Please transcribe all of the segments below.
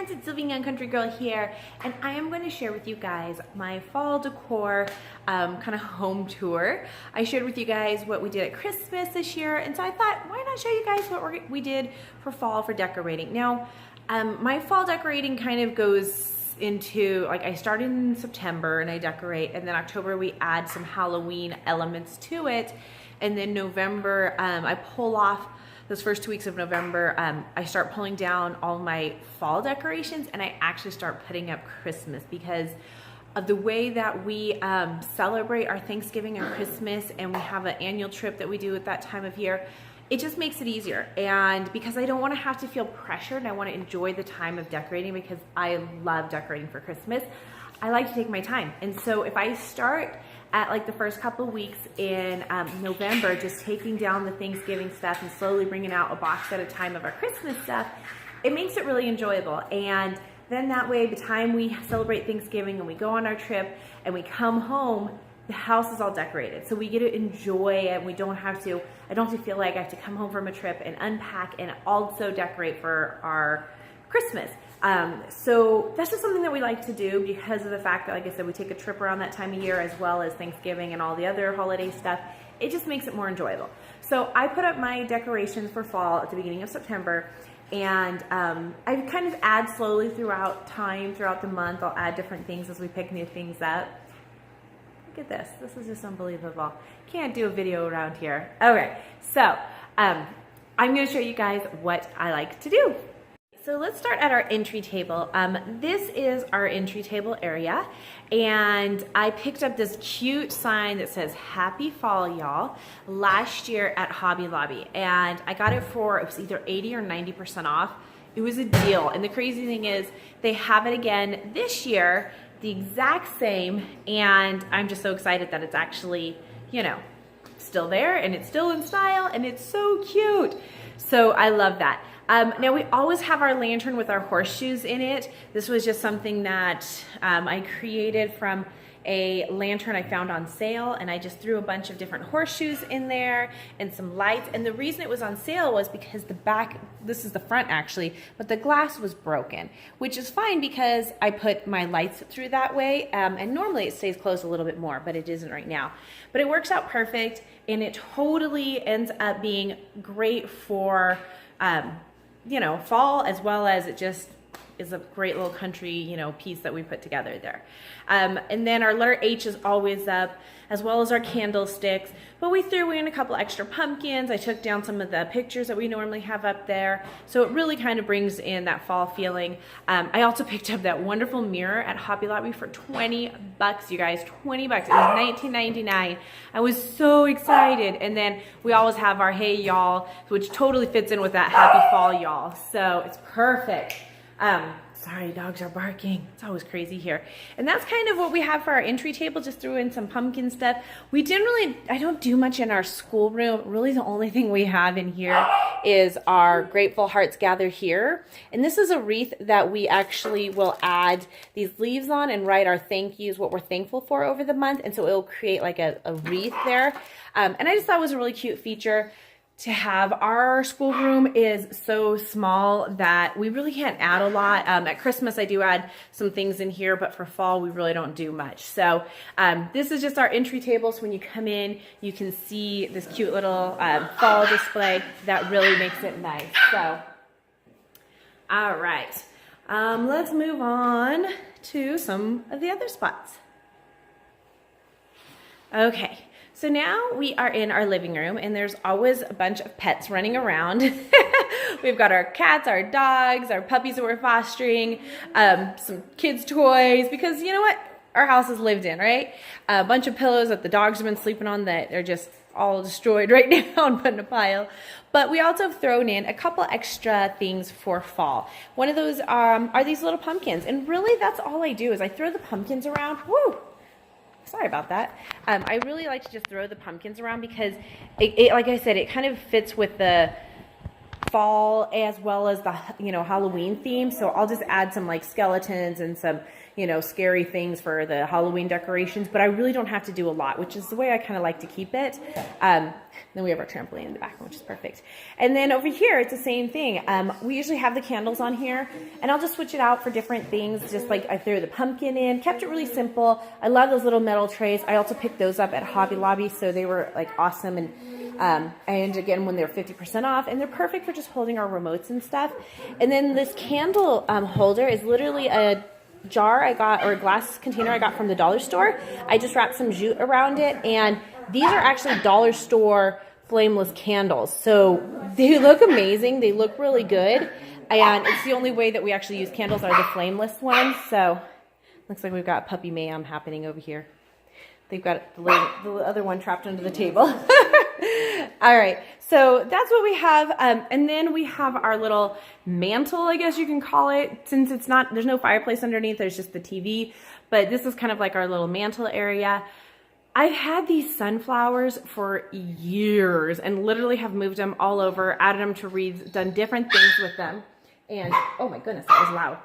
friends, it's Living Young Country Girl here, and I am going to share with you guys my fall decor kind of home tour. I shared with you guys what we did at Christmas this year, and so I thought, why not show you guys what we did for fall for decorating. Now, my fall decorating kind of goes into, like, I start in September and I decorate, and then October we add some Halloween elements to it, and then November I pull off those first 2 weeks of November. I start pulling down all my fall decorations, and I actually start putting up Christmas because of the way that we celebrate our Thanksgiving and Christmas, and we have an annual trip that we do at that time of year. It just makes it easier, and because I don't want to have to feel pressured, I want to enjoy the time of decorating because I love decorating for Christmas. I like to take my time, and so if I start at like the first couple of weeks in November, just taking down the Thanksgiving stuff and slowly bringing out a box at a time of our Christmas stuff, it makes it really enjoyable. And then that way, the time we celebrate Thanksgiving and we go on our trip and we come home, the house is all decorated. So we get to enjoy it. I don't have to feel like I have to come home from a trip and unpack and also decorate for our Christmas. So that's just something that we like to do because of the fact that, like I said, we take a trip around that time of year as well as Thanksgiving and all the other holiday stuff. It just makes it more enjoyable. So I put up my decorations for fall at the beginning of September, and I kind of add slowly throughout the month. I'll add different things as we pick new things up. Look at this. This is just unbelievable. Can't do a video around here. Okay, so I'm going to show you guys what I like to do. So let's start at our entry table. This is our entry table area, and I picked up this cute sign that says Happy Fall, y'all, last year at Hobby Lobby, and I got it for, it was either 80 or 90% off. It was a deal, and the crazy thing is they have it again this year, the exact same, and I'm just so excited that it's actually, you know, still there, and it's still in style, and it's so cute. So I love that. Now we always have our lantern with our horseshoes in it. This was just something that I created from a lantern I found on sale, and I just threw a bunch of different horseshoes in there and some lights. And the reason it was on sale was because the back, this is the front actually, but the glass was broken, which is fine because I put my lights through that way, and normally it stays closed a little bit more, but it isn't right now. But it works out perfect, and it totally ends up being great for you know, fall, as well as it just is a great little country, you know, piece that we put together there. And then our letter H is always up, as well as our candlesticks, but we threw in a couple extra pumpkins. I took down some of the pictures that we normally have up there, so it really kind of brings in that fall feeling. I also picked up that wonderful mirror at Hobby Lobby for 20 bucks, you guys, 20 bucks. It was $19.99. I was so excited. And then we always have our Hey Y'all, which totally fits in with that Happy Fall Y'all, so it's perfect. Sorry, dogs are barking. It's always crazy here. And that's kind of what we have for our entry table. Just threw in some pumpkin stuff. We generally, I don't do much in our schoolroom. Really the only thing we have in here is our Grateful Hearts Gather Here. And this is a wreath that we actually will add these leaves on and write our thank yous, what we're thankful for over the month. And so it'll create like a wreath there. And I just thought it was a really cute feature to have. Our schoolroom is so small that we really can't add a lot. At Christmas, I do add some things in here, but for fall, we really don't do much. So this is just our entry table. So when you come in, you can see this cute little fall display that really makes it nice. So, all right, let's move on to some of the other spots. Okay. So now we are in our living room, and there's always a bunch of pets running around. We've got our cats, our dogs, our puppies that we're fostering, some kids' toys, because you know what? Our house is lived in, right? A bunch of pillows that the dogs have been sleeping on that they're just all destroyed right now and put in a pile. But we also have thrown in a couple extra things for fall. One of those are these little pumpkins, and really that's all I do is I throw the pumpkins around. Woo! Sorry about that. I really like to just throw the pumpkins around because, like I said, it kind of fits with the fall as well as the, you know, Halloween theme. So I'll just add some like skeletons and some, you know, scary things for the Halloween decorations, but I really don't have to do a lot, which is the way I kind of like to keep it. Then we have our trampoline in the back, which is perfect. And then over here, it's the same thing. We usually have the candles on here, and I'll just switch it out for different things. Just like I threw the pumpkin in, kept it really simple. I love those little metal trays. I also picked those up at Hobby Lobby, so they were like awesome. And again, when they're 50% off, and they're perfect for just holding our remotes and stuff. And then this candle holder is literally a jar I got, or a glass container I got from the dollar store. I just wrapped some jute around it, and these are actually dollar store flameless candles. So they look amazing. They look really good. And it's the only way that we actually use candles are the flameless ones. So looks like we've got puppy mayhem happening over here. They've got the other one trapped under the table. All right, so that's what we have. And then we have our little mantle, I guess you can call it, since it's not, there's no fireplace underneath, there's just the TV. But this is kind of like our little mantle area. I've had these sunflowers for years and literally have moved them all over, added them to wreaths, done different things with them. And oh my goodness, that was loud.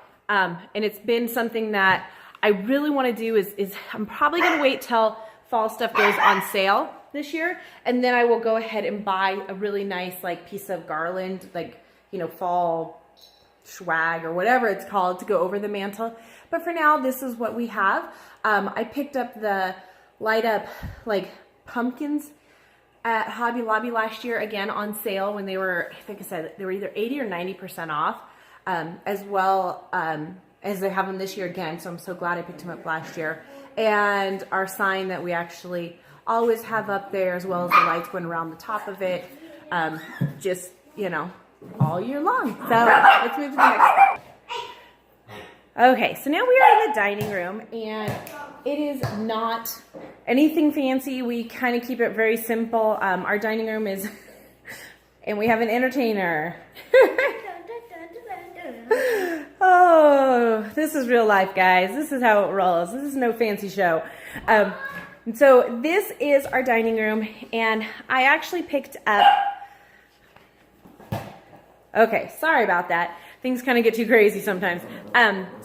And it's been something that I really want to do is I'm probably going to wait till fall stuff goes on sale this year. And then I will go ahead and buy a really nice like piece of garland, like, you know, fall swag or whatever it's called, to go over the mantle. But for now, this is what we have. I picked up the light up like pumpkins at Hobby Lobby last year, again on sale when they were, I think I said they were either 80 or 90% off, as well as they have them this year again. So I'm so glad I picked them up last year. And our sign that we actually always have up there, as well as the lights going around the top of it, just, you know, all year long. So let's move to the next spot. Okay, so now we are in the dining room, and it is not anything fancy. We kind of keep it very simple. Our dining room is, and we have an entertainer. Oh, this is real life, guys. This is how it rolls. This is no fancy show. So this is our dining room, and I actually picked up, okay, sorry about that. Things kind of get too crazy sometimes.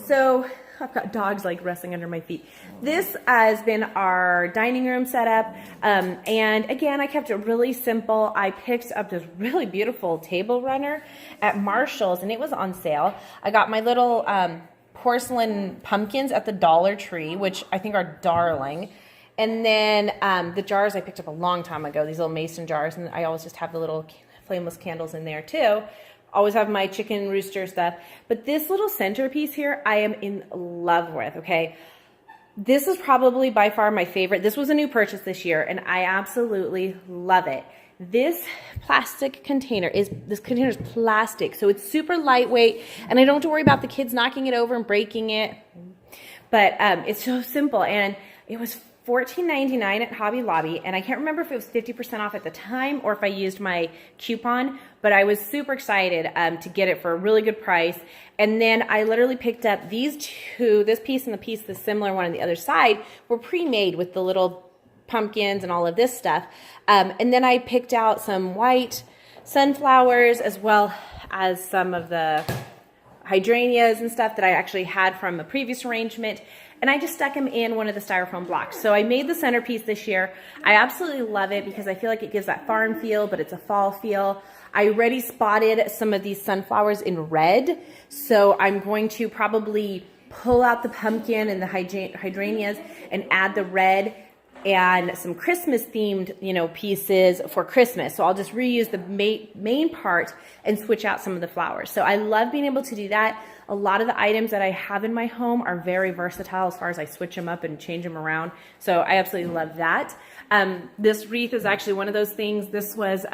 So I've got dogs like wrestling under my feet. This has been our dining room setup. And again, I kept it really simple. I picked up this really beautiful table runner at Marshall's, and it was on sale. I got my little porcelain pumpkins at the Dollar Tree, which I think are darling. And then the jars I picked up a long time ago, these little mason jars, and I always just have the little flameless candles in there too. Always have my chicken rooster stuff. But this little centerpiece here, I am in love with, okay? This is probably by far my favorite. This was a new purchase this year, and I absolutely love it. This plastic container is plastic, so it's super lightweight, and I don't have to worry about the kids knocking it over and breaking it. But it's so simple, and it was $14.99 at Hobby Lobby, and I can't remember if it was 50% off at the time or if I used my coupon, but I was super excited to get it for a really good price. And then I literally picked up these two, this piece and the similar one on the other side, were pre-made with the little pumpkins and all of this stuff. And then I picked out some white sunflowers as well as some of the hydrangeas and stuff that I actually had from a previous arrangement. And I just stuck them in one of the styrofoam blocks. So I made the centerpiece this year. I absolutely love it because I feel like it gives that farm feel, but it's a fall feel. I already spotted some of these sunflowers in red. So I'm going to probably pull out the pumpkin and the hydrangeas and add the red and some Christmas themed, you know, pieces for Christmas. So I'll just reuse the main part and switch out some of the flowers. So I love being able to do that. A lot of the items that I have in my home are very versatile as far as I switch them up and change them around. So I absolutely love that. This wreath is actually one of those things. This was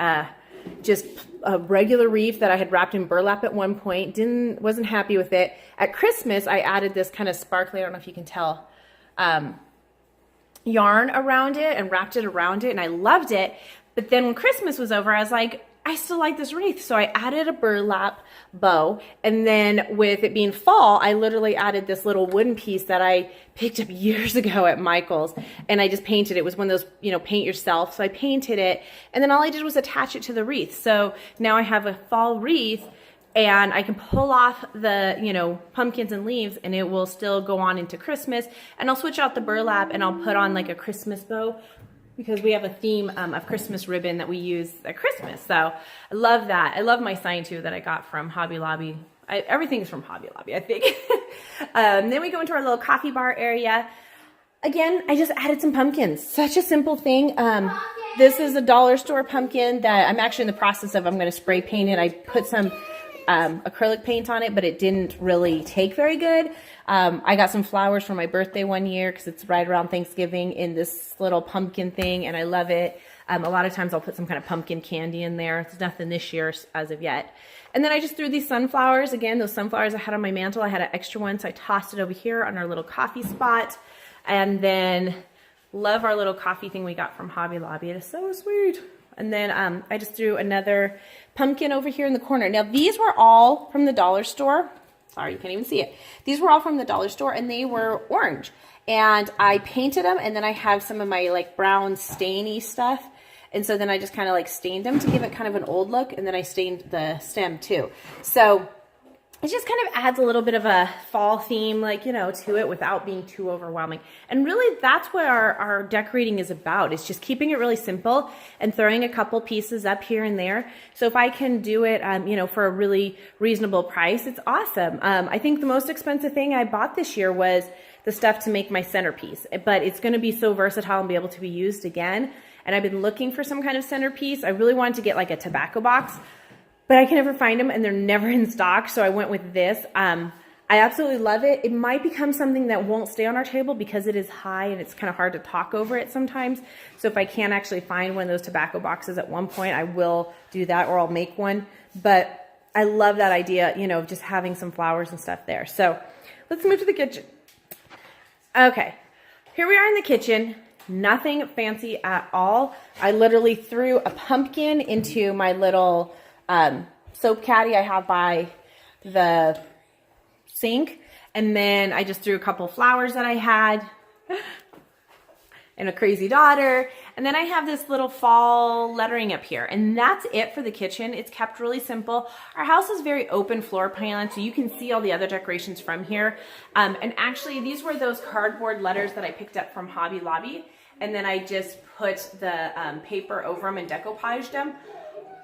just a regular wreath that I had wrapped in burlap at one point. Wasn't happy with it. At Christmas, I added this kind of sparkly, I don't know if you can tell, yarn around it and wrapped it around it, and I loved it. But then when Christmas was over, I was like, I still like this wreath. So I added a burlap bow, and then with it being fall, I literally added this little wooden piece that I picked up years ago at Michael's, and I just painted it. It was one of those, you know, paint yourself. So I painted it, and then all I did was attach it to the wreath. So now I have a fall wreath, and I can pull off the, you know, pumpkins and leaves, and it will still go on into Christmas. And I'll switch out the burlap, and I'll put on like a Christmas bow, because we have a theme of Christmas ribbon that we use at Christmas. So I love that. I love my sign too that I got from Hobby Lobby. Everything's from Hobby Lobby, I think. Then we go into our little coffee bar area. Again, I just added some pumpkins. Such a simple thing. This is a dollar store pumpkin that I'm actually in the process of. I'm going to spray paint it. I put some acrylic paint on it, but it didn't really take very good. I got some flowers for my birthday one year because it's right around Thanksgiving in this little pumpkin thing, and I love it. A lot of times I'll put some kind of pumpkin candy in there. It's nothing this year as of yet. And then I just threw these sunflowers. Again, those sunflowers I had on my mantle, I had an extra one, so I tossed it over here on our little coffee spot. And then love our little coffee thing we got from Hobby Lobby. It is so sweet. And then I just threw another pumpkin over here in the corner. Now these were all from the dollar store. Sorry, you can't even see it. These were all from the dollar store, and they were orange. And I painted them, and then I have some of my like brown stainy stuff. And so then I just kind of like stained them to give it kind of an old look, and then I stained the stem too. So it just kind of adds a little bit of a fall theme, like, you know, to it without being too overwhelming. And really that's what our decorating is about. It's just keeping it really simple and throwing a couple pieces up here and there. So if I can do it, you know, for a really reasonable price, it's awesome. I think the most expensive thing I bought this year was the stuff to make my centerpiece, but it's going to be so versatile and be able to be used again. And I've been looking for some kind of centerpiece. I really wanted to get like a tobacco box, but I can never find them, and they're never in stock, so I went with this. I absolutely love it. It might become something that won't stay on our table because it is high and it's kind of hard to talk over it sometimes. So if I can actually find one of those tobacco boxes at one point, I will do that, or I'll make one. But I love that idea, you know, of just having some flowers and stuff there. So let's move to the kitchen. Okay, here we are in the kitchen. Nothing fancy at all. I literally threw a pumpkin into my little soap caddy I have by the sink, and then I just threw a couple flowers that I had and a crazy daughter, and then I have this little fall lettering up here, and that's it for the kitchen. It's kept really simple. Our house is very open floor plan, so you can see all the other decorations from here. And actually these were those cardboard letters that I picked up from Hobby Lobby, and then I just put the paper over them and decoupaged them.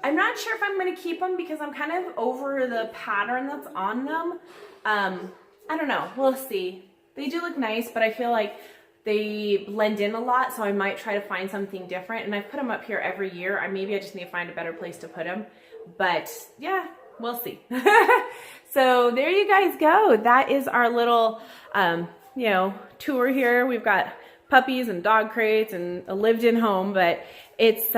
I'm not sure if I'm going to keep them because I'm kind of over the pattern that's on them. I don't know. We'll see. They do look nice, but I feel like they blend in a lot, so I might try to find something different. And I put them up here every year. Maybe I just need to find a better place to put them. But yeah, we'll see. So there you guys go. That is our little, you know, tour here. We've got puppies and dog crates and a lived-in home, but it's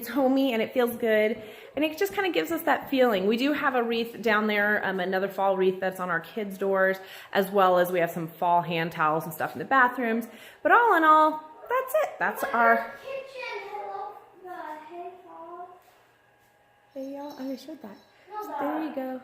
homey and it feels good, and it just kind of gives us that feeling. We do have a wreath down there, another fall wreath that's on our kids' doors, as well as we have some fall hand towels and stuff in the bathrooms. But all in all, that's it. That's our kitchen. Hey y'all, I showed that. So there you go.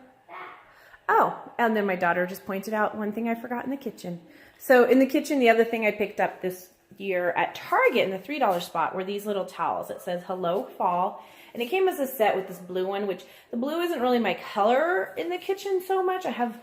Oh, and then my daughter just pointed out one thing I forgot in the kitchen. So in the kitchen, the other thing I picked up this year at Target in the $3 spot were these little towels. It says Hello Fall, and it came as a set with this blue one, which the blue isn't really my color in the kitchen so much. I have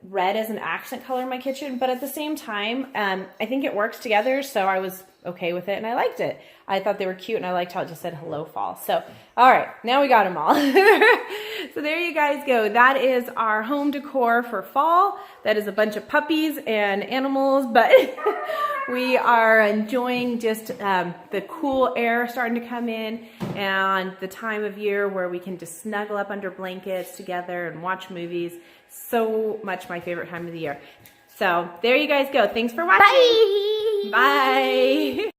red as an accent color in my kitchen, but at the same time, I think it works together, so I was okay with it, and I liked it. I thought they were cute, and I liked how it just said Hello Fall. So, all right, now we got them all. So there you guys go. That is our home decor for fall. That is a bunch of puppies and animals, but we are enjoying just the cool air starting to come in, and the time of year where we can just snuggle up under blankets together and watch movies. So much my favorite time of the year. So there you guys go. Thanks for watching. Bye. Bye.